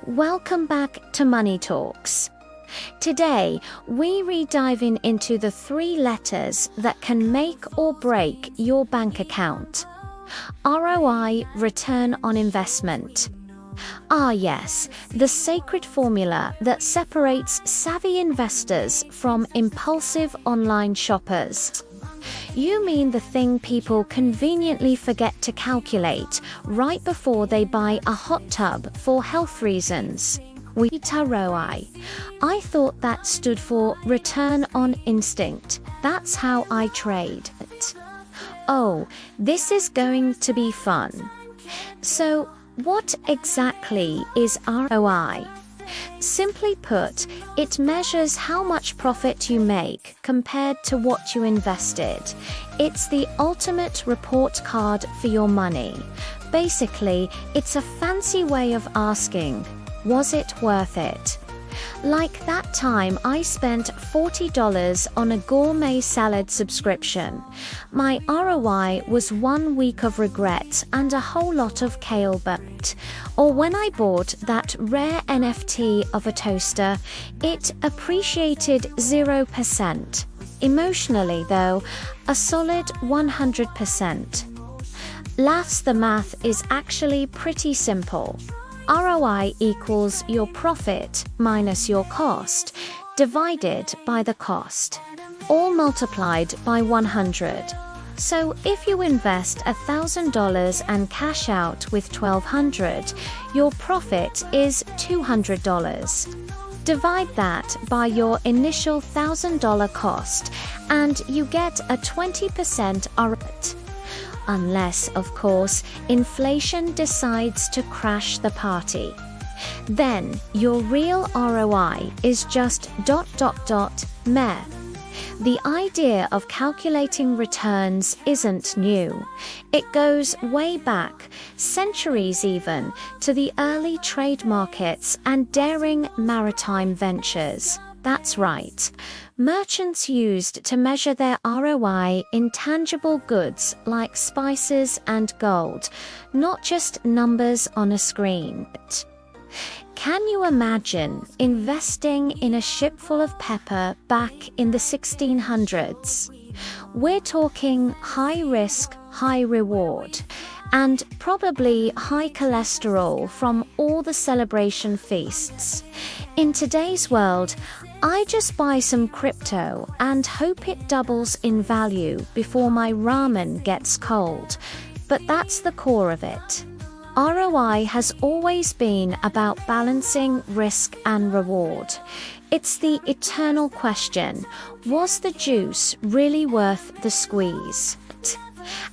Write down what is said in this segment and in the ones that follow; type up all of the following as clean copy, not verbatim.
Welcome back to Money Talks. Today, we re-diving into the 3 letters that can make or break your bank account. ROI, return on investment. Ah yes, the sacred formula that separates savvy investors from impulsive online shoppers. You mean the thing people conveniently forget to calculate right before they buy a hot tub for health reasons. ROI. I thought that stood for return on instinct. That's how I trade. Oh, this is going to be fun. So, what exactly is ROI? Simply put, it measures how much profit you make compared to what you invested. It's the ultimate report card for your money. Basically, it's a fancy way of asking, was it worth it? Like that time I spent $40 on a gourmet salad subscription. My ROI was 1 week of regret and a whole lot of kale burnt. Or when I bought that rare NFT of a toaster, it appreciated 0%. Emotionally though, a solid 100%. Last, the math is actually pretty simple. ROI equals your profit minus your cost, divided by the cost, all multiplied by 100. So if you invest $1,000 and cash out with $1,200, your profit is $200. Divide that by your initial $1,000 cost, and you get a 20% ROI. Unless, of course, inflation decides to crash the party. Then your real ROI is just ... meh. The idea of calculating returns isn't new. It goes way back, centuries even, to the early trade markets and daring maritime ventures. That's right. Merchants used to measure their ROI in tangible goods like spices and gold, not just numbers on a screen. Can you imagine investing in a ship full of pepper back in the 1600s? We're talking high risk, high reward, and probably high cholesterol from all the celebration feasts. In today's world, I just buy some crypto and hope it doubles in value before my ramen gets cold. But that's the core of it. ROI has always been about balancing risk and reward. It's the eternal question, was the juice really worth the squeeze?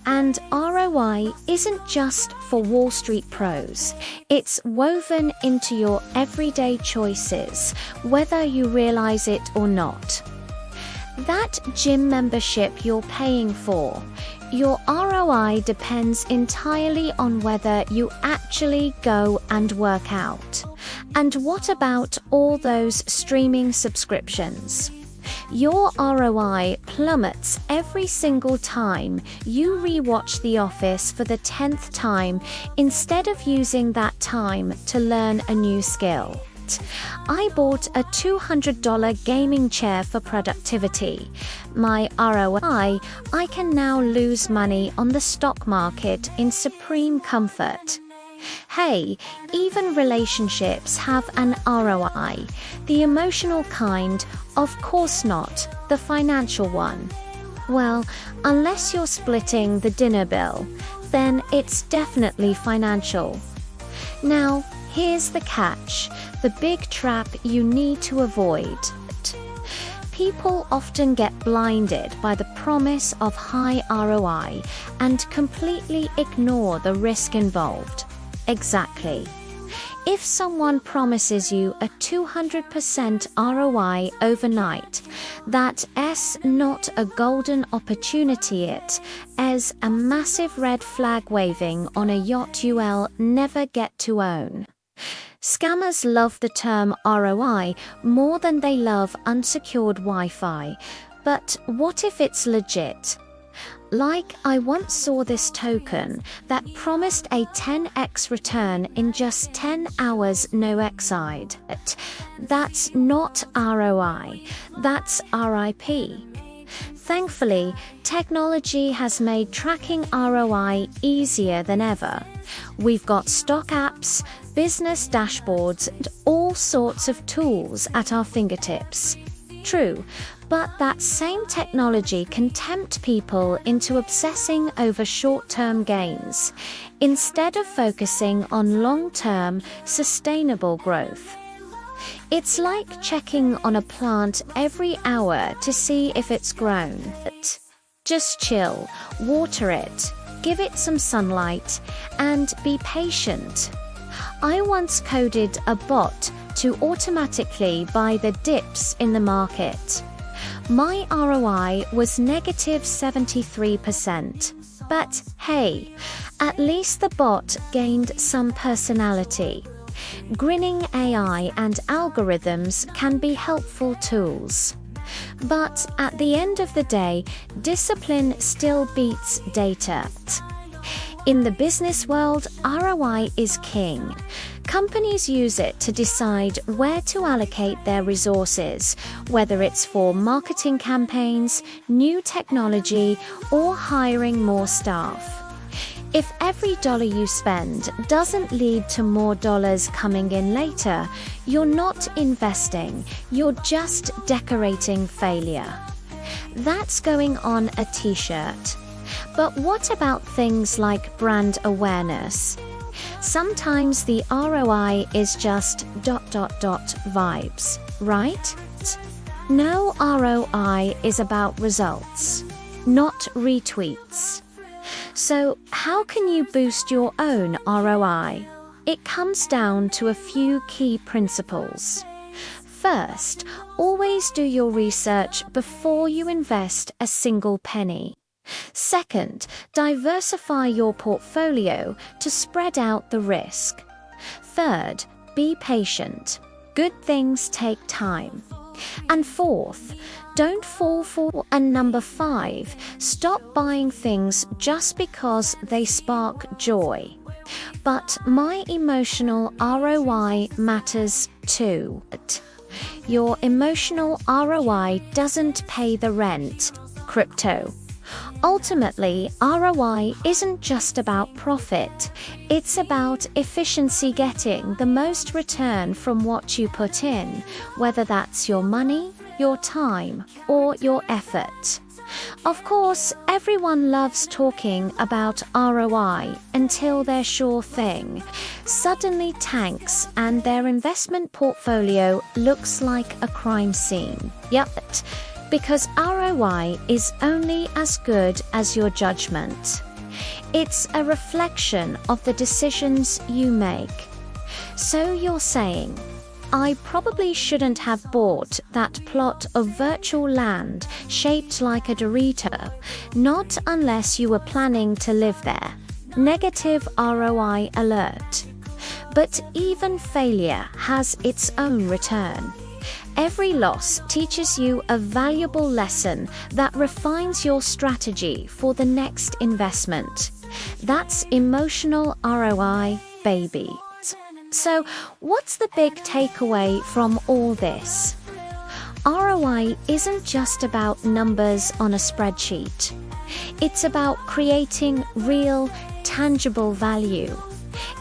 And ROI isn't just for Wall Street pros. It's woven into your everyday choices, whether you realize it or not. That gym membership you're paying for, your ROI depends entirely on whether you actually go and work out. And what about all those streaming subscriptions? Your ROI plummets every single time you rewatch The Office for the 10th time instead of using that time to learn a new skill. I bought a $200 gaming chair for productivity. My ROI, I can now lose money on the stock market in supreme comfort. Hey, even relationships have an ROI. The emotional kind, of course not, the financial one. Well, unless you're splitting the dinner bill, then it's definitely financial. Now, here's the catch, the big trap you need to avoid. People often get blinded by the promise of high ROI and completely ignore the risk involved. Exactly. If someone promises you a 200% ROI overnight, that's not a golden opportunity, it is a massive red flag waving on a yacht you'll never get to own. Scammers love the term ROI more than they love unsecured Wi-Fi. But what if it's legit? Like, I once saw this token that promised a 10x return in just 10 hours no exide. That's not ROI, that's RIP. Thankfully, technology has made tracking ROI easier than ever. We've got stock apps, business dashboards, and all sorts of tools at our fingertips. True, but that same technology can tempt people into obsessing over short-term gains, instead of focusing on long-term, sustainable growth. It's like checking on a plant every hour to see if it's grown. Just chill, water it, give it some sunlight, and be patient. I once coded a bot to automatically buy the dips in the market. My ROI was negative 73%. But hey, at least the bot gained some personality. Grinning AI and algorithms can be helpful tools. But at the end of the day, discipline still beats data. In the business world, ROI is king. Companies use it to decide where to allocate their resources, whether it's for marketing campaigns, new technology, or hiring more staff. If every dollar you spend doesn't lead to more dollars coming in later, you're not investing, you're just decorating failure. That's going on a t-shirt. But what about things like brand awareness? Sometimes the ROI is just ... vibes, right? No, ROI is about results, not retweets. So, how can you boost your own ROI? It comes down to a few key principles. First, always do your research before you invest a single penny. Second, diversify your portfolio to spread out the risk. Third, be patient. Good things take time. And fourth, don't fall for number 5. Stop buying things just because they spark joy. But my emotional ROI matters too. Your emotional ROI doesn't pay the rent. Crypto. Ultimately, ROI isn't just about profit. It's about efficiency, getting the most return from what you put in, whether that's your money, your time, or your effort. Of course, everyone loves talking about ROI until their sure thing suddenly tanks and their investment portfolio looks like a crime scene. Yep. Because ROI is only as good as your judgment. It's a reflection of the decisions you make. So you're saying, I probably shouldn't have bought that plot of virtual land shaped like a Dorito, not unless you were planning to live there. Negative ROI alert. But even failure has its own return. Every loss teaches you a valuable lesson that refines your strategy for the next investment. That's emotional ROI, baby. So, what's the big takeaway from all this? ROI isn't just about numbers on a spreadsheet. It's about creating real, tangible value.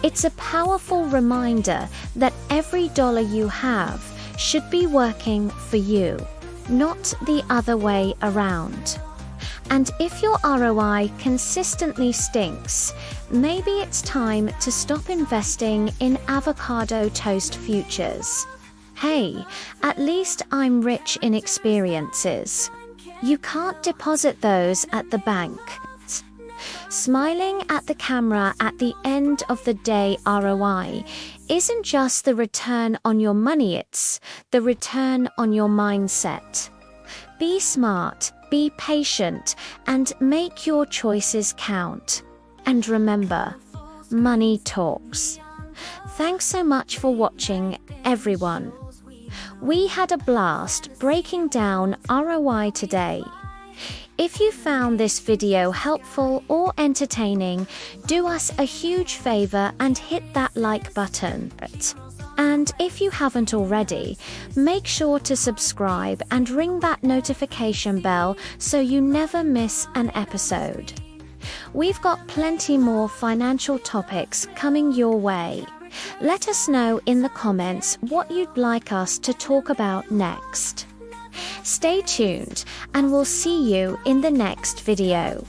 It's a powerful reminder that every dollar you have should be working for you, not the other way around. And if your ROI consistently stinks, maybe it's time to stop investing in avocado toast futures. Hey, at least I'm rich in experiences. You can't deposit those at the bank. Smiling at the camera at the end of the day ROI isn't just the return on your money, it's the return on your mindset. Be smart, be patient, and make your choices count. And remember, money talks. Thanks so much for watching, everyone. We had a blast breaking down ROI today. If you found this video helpful or entertaining, do us a huge favor and hit that like button. And if you haven't already, make sure to subscribe and ring that notification bell so you never miss an episode. We've got plenty more financial topics coming your way. Let us know in the comments what you'd like us to talk about next. Stay tuned, and we'll see you in the next video.